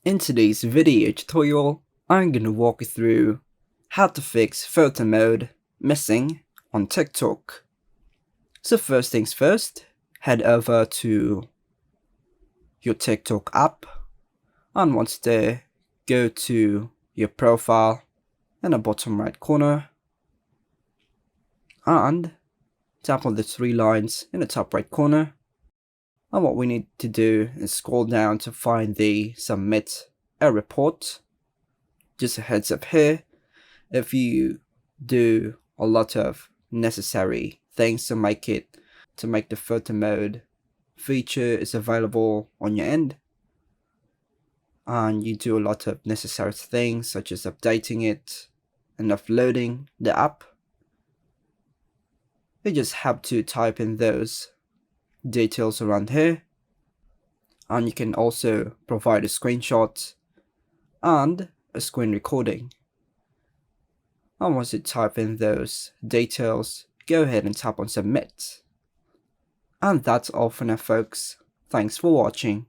In today's video tutorial, I'm gonna walk you through how to fix photo mode missing on TikTok. So first things first, head over to your TikTok app, and once there, go to your profile in the bottom right corner and tap on the three lines in the top right corner. And what we need to do is scroll down to find the submit a report. Just a heads up here, if you do a lot of necessary things to make the photo mode feature is available on your end, and you do a lot of necessary things such as updating it and uploading the app, you just have to type in those details around here, and you can also provide a screenshot and a screen recording. And once you type in those details, go ahead and tap on submit. And that's all for now, folks. Thanks for watching.